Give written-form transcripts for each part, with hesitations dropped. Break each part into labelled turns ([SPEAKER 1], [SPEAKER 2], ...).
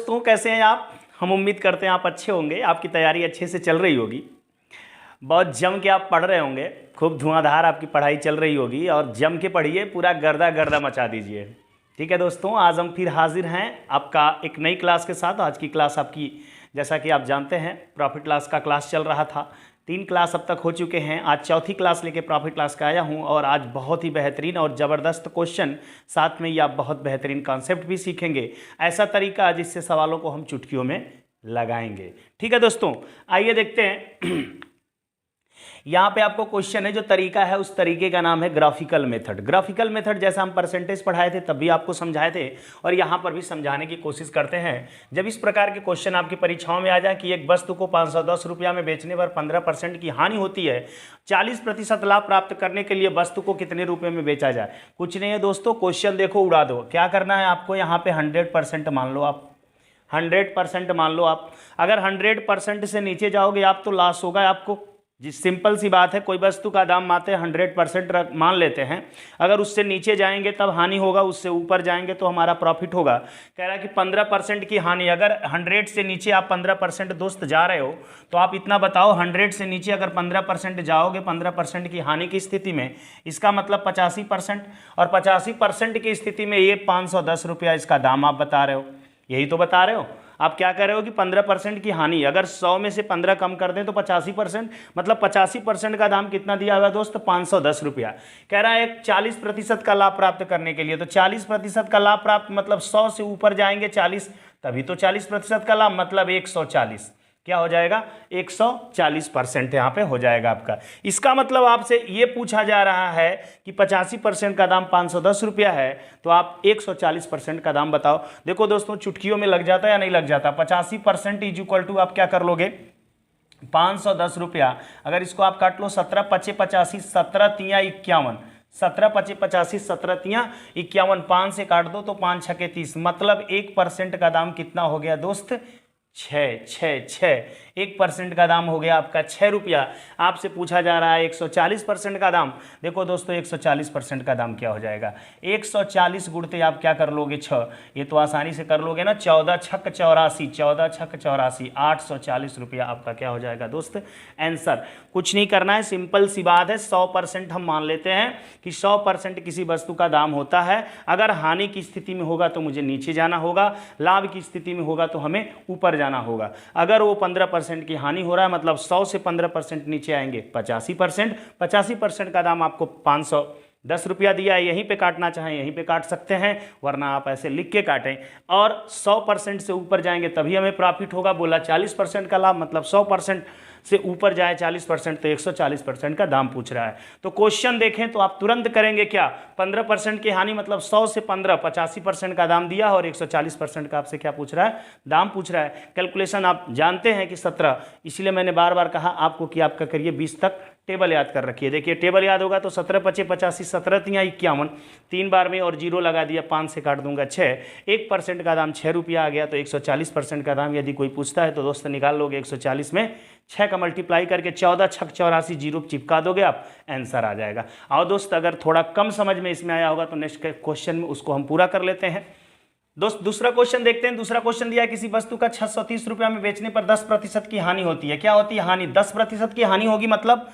[SPEAKER 1] दोस्तों, कैसे हैं आप? हम उम्मीद करते हैं आप अच्छे होंगे, आपकी तैयारी अच्छे से चल रही होगी, बहुत जम के आप पढ़ रहे होंगे, खूब धुआंधार आपकी पढ़ाई चल रही होगी और जम के पढ़िए, पूरा गर्दा गर्दा मचा दीजिए। ठीक है दोस्तों, आज हम फिर हाजिर हैं आपका एक नई क्लास के साथ। आज की क्लास आपकी, जैसा कि आप जानते हैं, प्रॉफिट लॉस का क्लास चल रहा था। 3 क्लास अब तक हो चुके हैं। आज चौथी क्लास लेके प्रॉफिट लॉस का आया हूं और आज बहुत ही बेहतरीन और ज़बरदस्त क्वेश्चन, साथ में ही आप बहुत बेहतरीन कॉन्सेप्ट भी सीखेंगे। ऐसा तरीका जिससे सवालों को हम चुटकियों में लगाएंगे। ठीक है दोस्तों, आइए देखते हैं। यहाँ पे आपको क्वेश्चन है, जो तरीका है उस तरीके का नाम है ग्राफिकल मेथड। ग्राफिकल मेथड जैसा हम परसेंटेज पढ़ाए थे तब भी आपको समझाए थे और यहाँ पर भी समझाने की कोशिश करते हैं। जब इस प्रकार के क्वेश्चन आपकी परीक्षाओं में आ जाए कि एक वस्तु को 510 रुपया में बेचने पर 15% की हानि होती है, 40% लाभ प्राप्त करने के लिए वस्तु को कितने रुपये में बेचा जाए। कुछ नहीं है दोस्तों, क्वेश्चन देखो, उड़ा दो। क्या करना है आपको, यहाँ पे 100% मान लो आप, 100% मान लो आप। अगर 100% से नीचे जाओगे आप तो लॉस होगा आपको। जिस सिंपल सी बात है, कोई वस्तु का दाम मात्र 100% मान लेते हैं, अगर उससे नीचे जाएंगे तब हानि होगा, उससे ऊपर जाएंगे तो हमारा प्रॉफिट होगा। कह रहा है कि 15% की हानि, अगर 100 से नीचे आप 15% दोस्त जा रहे हो तो आप इतना बताओ, 100 से नीचे अगर 15% जाओगे 15% की हानि की स्थिति में, इसका मतलब 85%, और 85% की स्थिति में ये 510 रुपया इसका दाम आप बता रहे हो। यही तो बता रहे हो आप। क्या कह रहे हो कि 15% की हानि, अगर 100 में से 15 कम कर दें तो 85%, मतलब 85% का दाम कितना दिया हुआ दोस्त, 510 रुपया। कह रहा है 40% का लाभ प्राप्त करने के लिए, तो 40% का लाभ प्राप्त मतलब 100 से ऊपर जाएंगे 40, तभी तो 40% का लाभ, मतलब 140। क्या हो जाएगा, 140% यहाँ पे हो जाएगा आपका। इसका मतलब आपसे ये पूछा जा रहा है कि 85% का दाम 510 रुपया है, तो आप 140% का दाम बताओ। देखो दोस्तों, चुटकियों में लग जाता है या नहीं लग जाता। 85% इज इक्वल टू, आप क्या कर लोगे, 510 रुपया। अगर इसको आप काट लो, 17 पचे 85, 17 तिया 51, 17 पचे 85, 17 तिया 51, 5 से काट दो तो 5 छके 30, मतलब 1% का दाम कितना हो गया दोस्त, 1% का दाम हो गया आपका 6 रुपया। आपसे पूछा जा रहा है 140% का दाम। देखो दोस्तों, 140% का दाम क्या हो जाएगा, 140 गुणते आप क्या कर लोगे, 6। ये तो आसानी से कर लोगे ना, 14 छक 84, 14 छक 84, 840 रुपया आपका क्या हो जाएगा दोस्त, आंसर। कुछ नहीं करना है, सिंपल सी बात है। 100% हम मान लेते हैं कि 100% किसी वस्तु का दाम होता है। अगर हानि की स्थिति में होगा तो मुझे नीचे जाना होगा, लाभ की स्थिति में होगा तो हमें ऊपर जाना होगा। अगर वो 15% की हानि हो रहा है, मतलब 100 से 15% नीचे आएंगे 85%। 85% का दाम आपको 510 रुपया दिया है। यहीं पे काटना चाहें यहीं पे काट सकते हैं, वरना आप ऐसे लिख के काटें। और 100% से ऊपर जाएंगे तभी हमें प्रॉफिट होगा। बोला 40% का लाभ, मतलब 100% से ऊपर जाए 40%, तो 140% का दाम पूछ रहा है। तो क्वेश्चन देखें तो आप तुरंत करेंगे क्या, 15% की हानि मतलब 100 से 15, 85% का दाम दिया और 140% का आपसे क्या पूछ रहा है, दाम पूछ रहा है। कैलकुलेशन आप जानते हैं कि 17, इसलिए मैंने बार बार कहा आपको कि आपका करिए 20 तक टेबल याद कर रखिए। देखिए टेबल याद होगा तो 17 पचे 85, 17 तिया 51, 3 बार में और जीरो लगा दिया, 5 से काट दूंगा 6। 1% का दाम 6 रुपया आ गया, तो 140% का दाम यदि कोई पूछता है तो दोस्त निकाल लोगे, 140 में 6 का मल्टीप्लाई करके 14 छक 84 जीरो चिपका दोगे आप, आंसर आ जाएगा। और दोस्त अगर थोड़ा कम समझ में इसमें आया होगा तो नेक्स्ट क्वेश्चन में उसको हम पूरा कर लेते हैं। दोस्त दूसरा क्वेश्चन देखते हैं। दूसरा क्वेश्चन दिया है, किसी वस्तु का 630 रुपया में बेचने पर 10% की हानि होती है। क्या होती है हानि, 10% की हानि होगी, मतलब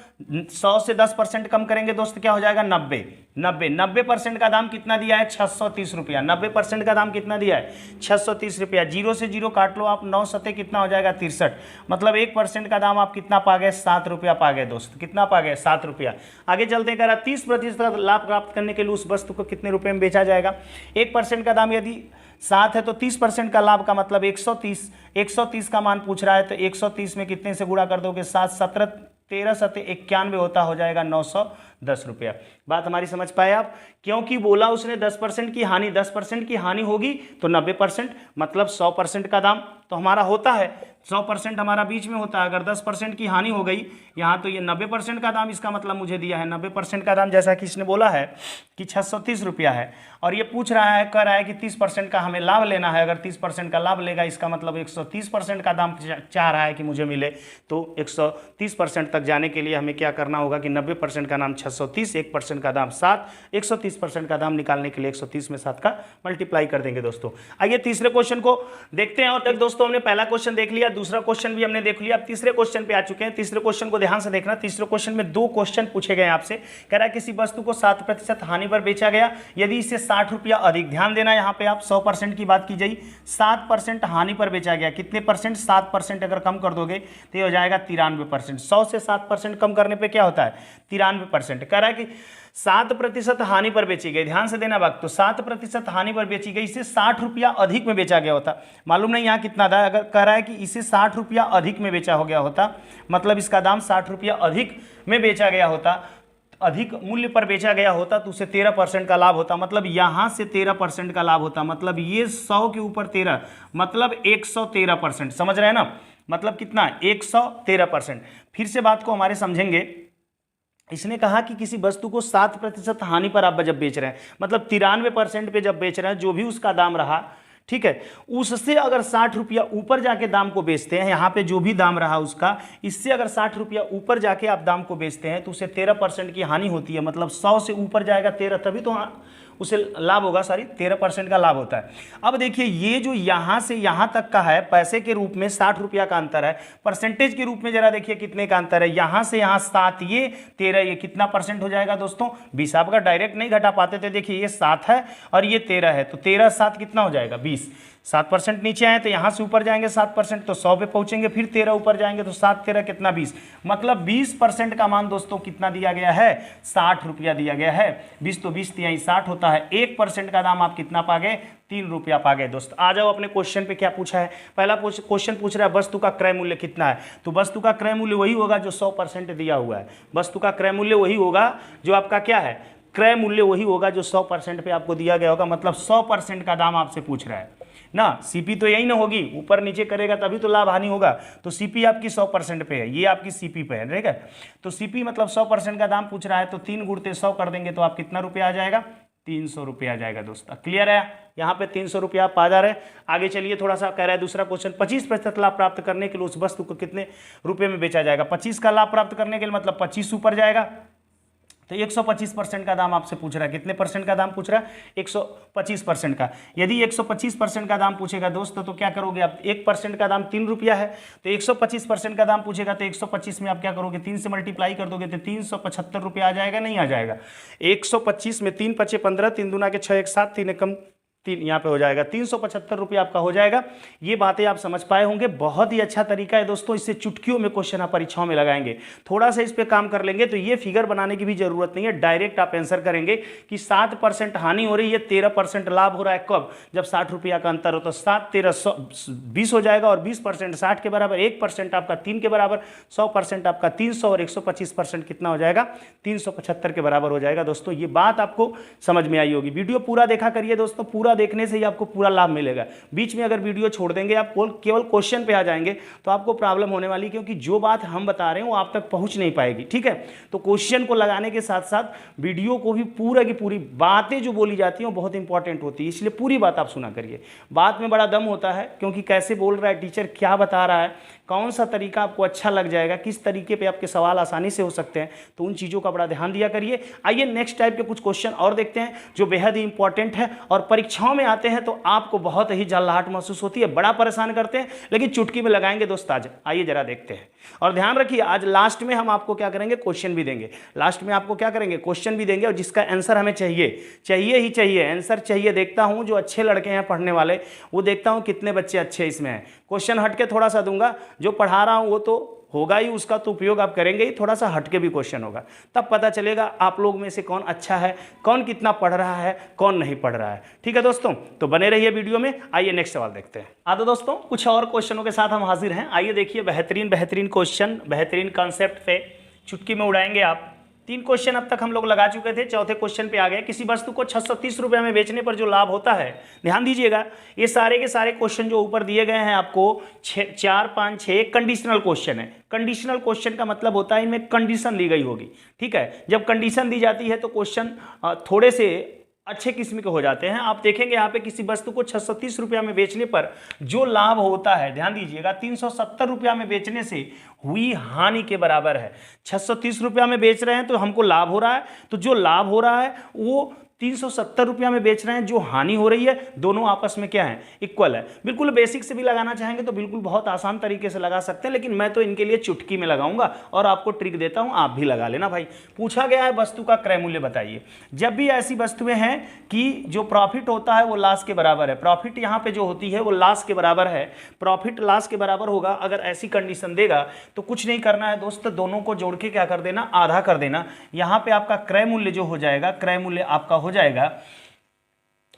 [SPEAKER 1] 100 से 10% कम करेंगे दोस्त, क्या हो जाएगा, 90। 90% का दाम कितना दिया है, 630 रुपया। 90% का दाम कितना दिया है, 630 रुपया। जीरो से जीरो काट लो आप, 9 सते कितना हो जाएगा, 63, मतलब 1% का दाम आप कितना पा गए, 7 रुपया पा गए दोस्त। कितना पा गए, 7 रुपया। आगे चलते करा 30% लाभ प्राप्त करने के लिए उस वस्तु को कितने रुपए में बेचा जाएगा। 1% का दाम यदि 7 है तो 30% का लाभ का मतलब 130। 130 का मान पूछ रहा है तो 130 में कितने से गुणा कर दोगे, 7 17 13 सते 91 होता, हो जाएगा 910 रुपया। बात हमारी समझ पाए आप, क्योंकि बोला उसने 10% की हानि, 10% की हानि होगी तो 90%, मतलब 100% का दाम तो हमारा होता है। 100% हमारा बीच में होता है। अगर 10% की हानि हो गई यहाँ तो ये 90% का दाम इसका मतलब मुझे दिया है। 90% का दाम जैसा कि इसने बोला है कि 630 रुपया है और ये पूछ रहा है, कह रहा है कि 30% का हमें लाभ लेना है। अगर 30% का लाभ लेगा इसका मतलब 130% का दाम चाह रहा है कि मुझे मिले। तो 130% तक जाने के लिए हमें क्या करना होगा कि 90% का दाम 630, 1% का दाम 7, 130% का दाम निकालने के लिए 130 में 7 का मल्टीप्लाई कर देंगे दोस्तों। आइए तीसरे क्वेश्चन को देखते हैं। और तक दोस्तों हमने पहला क्वेश्चन देख लिया, दूसरा क्वेश्चन भी हमने देख लिया, अब तीसरे क्वेश्चन पे आ चुके हैं। तीसरे क्वेश्चन को ध्यान से देखना। तीसरे क्वेश्चन में 2 क्वेश्चन पूछे गए आपसे। कह रहा है किसी वस्तु को 7% हानि पर बेचा गया यदि इसे 60 रुपया अधिक, ध्यान देना यहाँ पे आप 100% की बात की जाए, 7% हानि पर बेचा गया। कितने परसेंट? 7% अगर कम कर दोगे तो ये हो जाएगा 93%। 100 से 7% कम करने पे क्या होता है? 93%। कह रहा है कि 7% हानि पर बेची गई, ध्यान से देना वक्त, तो 7% हानि पर बेची गई, इसे 60 रुपया अधिक में बेचा गया होता। मालूम नहीं यहाँ कितना था। अगर कह रहा है कि इसे 60 रुपया अधिक में बेचा हो गया होता, मतलब इसका दाम 60 रुपया अधिक में बेचा गया होता, अधिक मूल्य पर बेचा गया होता, तो उसे 13% का लाभ होता। मतलब यहाँ से 13% का लाभ होता। मतलब ये 100 के ऊपर 13, मतलब 113%। समझ रहे हैं ना? मतलब कितना? 113%। फिर से बात को हमारे समझेंगे। इसने कहा कि किसी वस्तु को 7% हानि पर आप जब बेच रहे हैं, मतलब 93% पे जब बेच रहे हैं, जो भी उसका दाम रहा, ठीक है, उससे अगर 60 रुपया ऊपर जाके दाम को बेचते हैं, यहाँ पे जो भी दाम रहा उसका, इससे अगर 60 रुपया ऊपर जाके आप दाम को बेचते हैं तो उसे 13% की हानि होती है। मतलब 100 से ऊपर जाएगा 13, तभी तो उसे लाभ होगा, 13% का लाभ होता है। अब देखिए ये जो यहाँ से यहाँ तक का है, पैसे के रूप में 60 रुपया का अंतर है, परसेंटेज के रूप में जरा देखिए कितने का अंतर है। यहाँ से यहाँ 7, ये 13, ये कितना परसेंट हो जाएगा दोस्तों? 20। आपका डायरेक्ट नहीं घटा पाते थे, देखिए ये 7 है और ये 13 है, तो 13 7 कितना हो जाएगा? 20। 7% नीचे आए तो यहाँ से ऊपर जाएंगे 7%, तो 100 पे पहुंचेंगे, फिर 13 ऊपर जाएंगे तो 7 13 कितना? 20। मतलब 20% का मान दोस्तों कितना दिया गया है? 60 रुपया दिया गया है। 20 तो 20 यहीं 60 होता है। 1% का दाम आप कितना पा गए? 3 रुपया पा गए। दोस्त आ जाओ अपने क्वेश्चन पे। क्या पूछा है? पहला क्वेश्चन पूछ रहा है वस्तु का क्रय मूल्य कितना है। तो वस्तु का क्रय मूल्य वही होगा जो 100% दिया हुआ है। वस्तु का क्रय मूल्य वही होगा जो आपका क्या है? क्रय मूल्य वही होगा जो 100% पे आपको दिया गया होगा। मतलब 100% का दाम आपसे पूछ रहा है ना। सीपी तो यही ना होगी, ऊपर नीचे करेगा तभी तो लाभ हानि होगा। तो सीपी आपकी 100% पे है, ये आपकी सीपी पे है, ठीक है। तो सीपी मतलब 100% का दाम पूछ रहा है, तो 3 गुणते 100 कर देंगे तो आप कितना रुपया आ जाएगा? 300 रुपया आ जाएगा। दोस्त क्लियर है? यहाँ पे 300 रुपया आप पा जा रहे हैं। आगे चलिए, थोड़ा सा कह रहा है दूसरा क्वेश्चन, 25% लाभ प्राप्त करने के लिए उस वस्तु को कितने रुपये में बेचा जाएगा? 25 का लाभ प्राप्त करने के लिए मतलब 25 ऊपर जाएगा, तो 125% का दाम आपसे पूछ रहा है। कितने परसेंट का दाम पूछ रहा है? 125% का। यदि 125% का दाम पूछेगा दोस्त तो क्या करोगे आप? 1% का दाम 3 रुपया है, तो 125% का दाम पूछेगा तो 125 में आप क्या करोगे? 3 से मल्टीप्लाई कर दोगे तो 375 रुपया आ जाएगा, नहीं आ जाएगा? 125 में 3 पचे 15, 3 दूना के 6, 1 7, 3 एकम 3, यहाँ पे हो जाएगा 375 रुपया आपका हो जाएगा। ये बातें आप समझ पाए होंगे। बहुत ही अच्छा तरीका है दोस्तों, इससे चुटकियों में क्वेश्चन आप परीक्षाओं में लगाएंगे। थोड़ा सा इस पे काम कर लेंगे तो ये फिगर बनाने की भी जरूरत नहीं है, डायरेक्ट आप आंसर करेंगे कि 7% हानि हो रही है, 13% लाभ हो रहा है। कब? जब 60 रुपया का अंतर हो तो 7 13 20 हो जाएगा, और 20% 60 के बराबर, 1% आपका 3 के बराबर, 100% आपका 300, और 125% कितना हो जाएगा? 375 के बराबर हो जाएगा। दोस्तों ये बात आपको समझ में आई होगी। वीडियो पूरा देखा करिए दोस्तों, पूरा देखने से ही आपको पूरा लाभ मिलेगा। बीच में अगर वीडियो छोड़ देंगे, आप केवल क्वेश्चन पे आ जाएंगे तो आपको प्रॉब्लम होने वाली, क्योंकि जो बात हम बता रहे हैं वो आप तक पहुंच नहीं पाएगी, ठीक है। तो क्वेश्चन को लगाने के साथ साथ वीडियो को भी पूरा की पूरी बातें जो बोली जाती हैं वो बहुत इंपॉर्टेंट होती है, इसलिए पूरी बात आप सुना करिए। बात में बड़ा दम होता है, क्योंकि कैसे बोल रहा है टीचर, क्या बता रहा है, कौन सा तरीका आपको अच्छा लग जाएगा, किस तरीके पे आपके सवाल आसानी से हो सकते हैं, तो उन चीज़ों का बड़ा ध्यान दिया करिए। आइए नेक्स्ट टाइप के कुछ क्वेश्चन और देखते हैं जो बेहद ही इंपॉर्टेंट है और परीक्षाओं में आते हैं तो आपको बहुत ही झल्लाहट महसूस होती है, बड़ा परेशान करते हैं, लेकिन चुटकी में लगाएंगे दोस्त। आज आइए जरा देखते हैं, और ध्यान रखिए आज लास्ट में हम आपको क्या करेंगे? क्वेश्चन भी देंगे। लास्ट में आपको क्या करेंगे? क्वेश्चन भी देंगे, और जिसका आंसर हमें चाहिए ही चाहिए, आंसर चाहिए। देखता हूं जो अच्छे लड़के हैं पढ़ने वाले, वो देखता हूं कितने बच्चे अच्छे इसमें हैं। क्वेश्चन हटके थोड़ा सा दूंगा, जो पढ़ा रहा हूं वो तो होगा ही, उसका तो उपयोग आप करेंगे ही, थोड़ा सा हटके भी क्वेश्चन होगा, तब पता चलेगा आप लोग में से कौन अच्छा है, कौन कितना पढ़ रहा है, कौन नहीं पढ़ रहा है। ठीक है दोस्तों, तो बने रहिए वीडियो में। आइए नेक्स्ट सवाल देखते हैं। आदो दोस्तों, कुछ और क्वेश्चनों के साथ हम हाजिर हैं। आइए देखिए, बेहतरीन क्वेश्चन, बेहतरीन कॉन्सेप्ट पे चुटकी में उड़ाएंगे आप। 3 क्वेश्चन अब तक हम लोग लगा चुके थे, चौथे क्वेश्चन पे आ गए। किसी वस्तु को 630 रुपये में बेचने पर जो लाभ होता है, ध्यान दीजिएगा, ये सारे के सारे क्वेश्चन जो ऊपर दिए गए हैं आपको 4, 5, 6 कंडीशनल क्वेश्चन है। कंडीशनल क्वेश्चन का मतलब होता है इनमें कंडीशन दी गई होगी, ठीक है। जब कंडीशन दी जाती है तो क्वेश्चन थोड़े से अच्छे किस्म के हो जाते हैं। आप देखेंगे यहाँ पे किसी वस्तु को 630 रुपया में बेचने पर जो लाभ होता है, ध्यान दीजिएगा, 370 रुपया में बेचने से हुई हानि के बराबर है। 630 रुपया में बेच रहे हैं तो हमको लाभ हो रहा है, तो जो लाभ हो रहा है वो 370 रुपया में बेच रहे हैं, जो हानि हो रही है, दोनों आपस में क्या है, इक्वल है। बिल्कुल बेसिक से भी लगाना चाहेंगे तो बिल्कुल बहुत आसान तरीके से लगा सकते हैं, लेकिन मैं तो इनके लिए चुटकी में लगाऊंगा और आपको ट्रिक देता हूं, आप भी लगा लेना भाई। पूछा गया है वस्तु का क्रय मूल्य बताइए। जब भी ऐसी वस्तुएं हैं कि जो प्रॉफिट होता है वो लॉस के बराबर है, प्रॉफिट यहाँ पे जो होती है वो लॉस के बराबर है, प्रॉफिट लॉस के बराबर होगा, अगर ऐसी कंडीशन देगा तो कुछ नहीं करना है दोस्त, दोनों को जोड़ के क्या कर देना, आधा कर देना। यहाँ पे आपका क्रय मूल्य जो हो जाएगा, क्रय मूल्य आपका हो जाएगा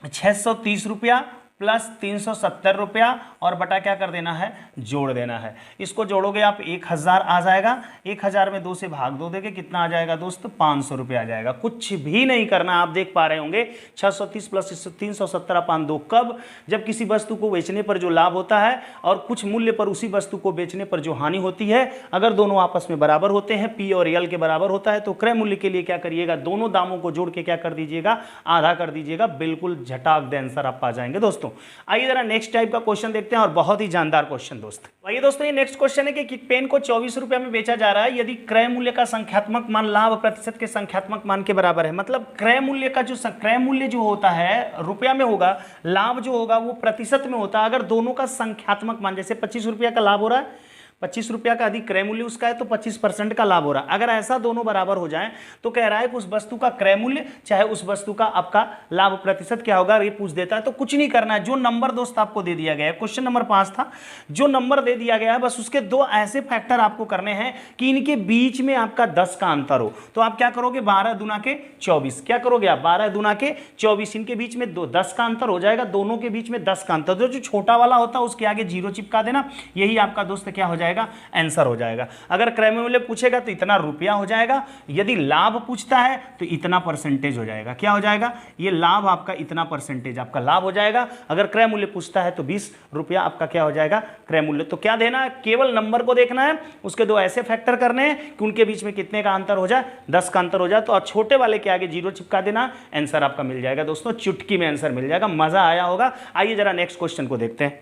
[SPEAKER 1] 630 रुपया प्लस 370 रुपया और बटा क्या कर देना है, जोड़ देना है। इसको जोड़ोगे आप 1000 आ जाएगा, 1000 में 2 से भाग दो देंगे, कितना आ जाएगा दोस्त, 500 रुपया आ जाएगा। कुछ भी नहीं करना, आप देख पा रहे होंगे 630 प्लस 370 पान 2, कब, जब किसी वस्तु को बेचने पर जो लाभ होता है और कुछ मूल्य पर उसी वस्तु को बेचने पर जो हानि होती है, अगर दोनों आपस में बराबर होते हैं, पी और एल के बराबर होता है, तो क्रय मूल्य के लिए क्या करिएगा, दोनों दामों को जोड़ के क्या कर दीजिएगा, आधा कर दीजिएगा। बिल्कुल झटाक दे आंसर आप पा जाएंगे दोस्तों। आइए जरा नेक्स्ट टाइप का क्वेश्चन देखते हैं, और बहुत ही जानदार क्वेश्चन दोस्त। आइए दोस्तों, ये नेक्स्ट क्वेश्चन है कि पेन को 24 रुपये में बेचा जा रहा है, यदि क्रय मूल्य का संख्यात्मक मान लाभ प्रतिशत के संख्यात्मक मान के बराबर है। मतलब क्रय मूल्य का जो क्रय मूल्य जो होता है रुपया में होगा, लाभ जो होगा वो प्रतिशत में होता है। अगर दोनों का संख्यात्मक मान, जैसे 25 रुपया का लाभ हो रहा है, 25 रुपया का अधिक क्रय मूल्य उसका है तो 25% का लाभ हो रहा है। अगर ऐसा दोनों बराबर हो जाए तो कह रहा है कि उस वस्तु का क्रय मूल्य चाहे उस वस्तु का आपका लाभ प्रतिशत क्या होगा, ये पूछ देता है। तो कुछ नहीं करना है, जो नंबर दोस्त आपको दे दिया गया है, क्वेश्चन नंबर 5 था, जो नंबर दे दिया गया है बस उसके 2 ऐसे फैक्टर आपको करने हैं कि इनके बीच में आपका 10 का अंतर हो। तो आप क्या करोगे, 12 दूना के 24, क्या करोगे आप, 12 दूना के 24, इनके बीच में 10 का अंतर हो जाएगा, दोनों के बीच में 10 का अंतर, जो छोटा वाला होता है उसके आगे 0 चिपका देना, यही आपका दोस्त क्या हो जाएगा, आंसर हो जाएगा। अगर क्रय मूल्य पूछेगा तो इतना रुपया हो जाएगा, यदि लाभ पूछता है तो इतना परसेंटेज हो जाएगा। क्या हो जाएगा, ये लाभ आपका इतना परसेंटेज आपका लाभ हो जाएगा। अगर क्रय मूल्य पूछता है तो 20 रुपया आपका क्या हो जाएगा, क्रय मूल्य। तो क्या देना है, केवल नंबर को देखना है, उसके 2 ऐसे फैक्टर करने हैं कि उनके बीच में कितने का अंतर हो जाए, 10 का अंतर हो जाए, तो छोटे वाले के आगे 0 चिपका देना, आंसर आपका मिल जाएगा दोस्तों, चुटकी में आंसर मिल जाएगा। मजा आया होगा। आइए जरा नेक्स्ट क्वेश्चन को देखते हैं।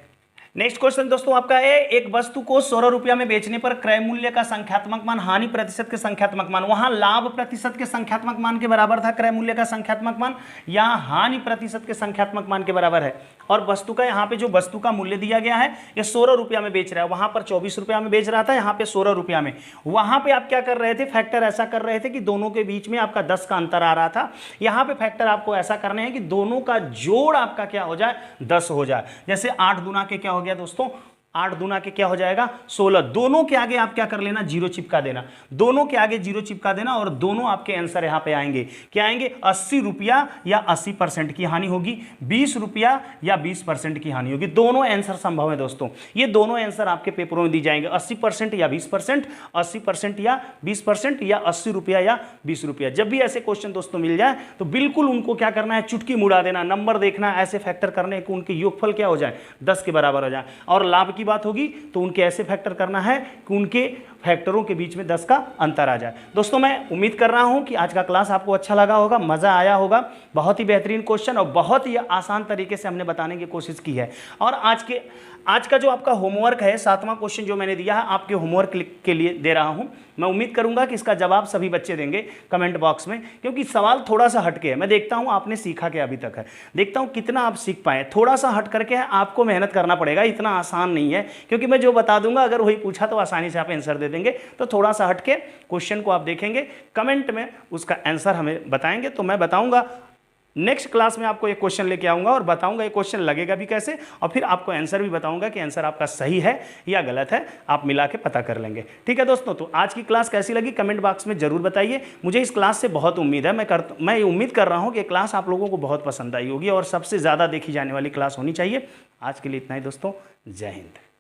[SPEAKER 1] नेक्स्ट क्वेश्चन दोस्तों आपका है, एक वस्तु को 16 रुपया में बेचने पर क्रय मूल्य का संख्यात्मक मान हानि प्रतिशत के संख्यात्मक मान, वहां लाभ प्रतिशत के संख्यात्मक मान के बराबर था क्रय मूल्य का संख्यात्मक मान, यहां हानि प्रतिशत के संख्यात्मक मान के बराबर है। और वस्तु का यहाँ पे जो वस्तु का मूल्य दिया गया है ये 16 रुपया में बेच रहा है, वहां पर 24 रुपया में बेच रहा था, यहाँ पे 16 रुपया में। वहां पे आप क्या कर रहे थे, फैक्टर ऐसा कर रहे थे कि दोनों के बीच में आपका 10 का अंतर आ रहा था। यहाँ पे फैक्टर आपको ऐसा करने हैं कि दोनों का जोड़ आपका क्या हो जाए, 10 हो जाए। जैसे 8 दूना के क्या हो गया दोस्तों, 8 दूना के क्या हो जाएगा, 16। दोनों के आगे आप क्या कर लेना, 0 चिपका देना, दोनों के आगे 0 चिपका देना, और दोनों आपके आंसर यहां पे आएंगे। क्या आएंगे, 80 रुपया या 80% की हानि होगी, 20 रुपया या 20% की हानि होगी। दोनों आंसर संभव है दोस्तों, ये दोनों आंसर आपके पेपरों में दी जाएंगे, 80% या 20%, 80% या 20%, या 80 रुपया या 20 रुपया। जब भी ऐसे क्वेश्चन दोस्तों मिल जाए तो बिल्कुल उनको क्या करना है, चुटकी मुड़ा देना, नंबर देखना, ऐसे फैक्टर करने कि उनके योगफल क्या हो जाए, 10 के बराबर हो जाए। और लाभ की बात होगी तो उनके ऐसे फैक्टर करना है कि उनके फैक्टरों के बीच में 10 का अंतर आ जाए। दोस्तों मैं उम्मीद कर रहा हूं कि आज का क्लास आपको अच्छा लगा होगा, मजा आया होगा। बहुत ही बेहतरीन क्वेश्चन और बहुत ही आसान तरीके से हमने बताने की कोशिश की है। और आज का जो आपका होमवर्क है, 7वां क्वेश्चन जो मैंने दिया है आपके होमवर्क के लिए दे रहा हूं। मैं उम्मीद करूंगा कि इसका जवाब सभी बच्चे देंगे कमेंट बॉक्स में, क्योंकि सवाल थोड़ा सा हटके है। मैं देखता हूं आपने सीखा क्या अभी तक है, देखता हूं कितना आप सीख पाए। थोड़ा सा हट करके है, आपको मेहनत करना पड़ेगा, इतना आसान नहीं है, क्योंकि मैं जो बता दूंगा अगर वही पूछा तो आसानी से आप आंसर दे देंगे। तो थोड़ा सा हटके क्वेश्चन को आप देखेंगे, कमेंट में उसका आंसर हमें बताएंगे, तो मैं बताऊंगा नेक्स्ट क्लास में आपको एक क्वेश्चन लेके आऊंगा और बताऊंगा ये क्वेश्चन लगेगा भी कैसे, और फिर आपको आंसर भी बताऊंगा कि आंसर आपका सही है या गलत है, आप मिला के पता कर लेंगे। ठीक है दोस्तों, तो आज की क्लास कैसी लगी कमेंट बॉक्स में जरूर बताइए। मुझे इस क्लास से बहुत उम्मीद है, मैं उम्मीद कर रहा हूँ कि क्लास आप लोगों को बहुत पसंद आई होगी और सबसे ज़्यादा देखी जाने वाली क्लास होनी चाहिए। आज के लिए इतना ही दोस्तों, जय हिंद।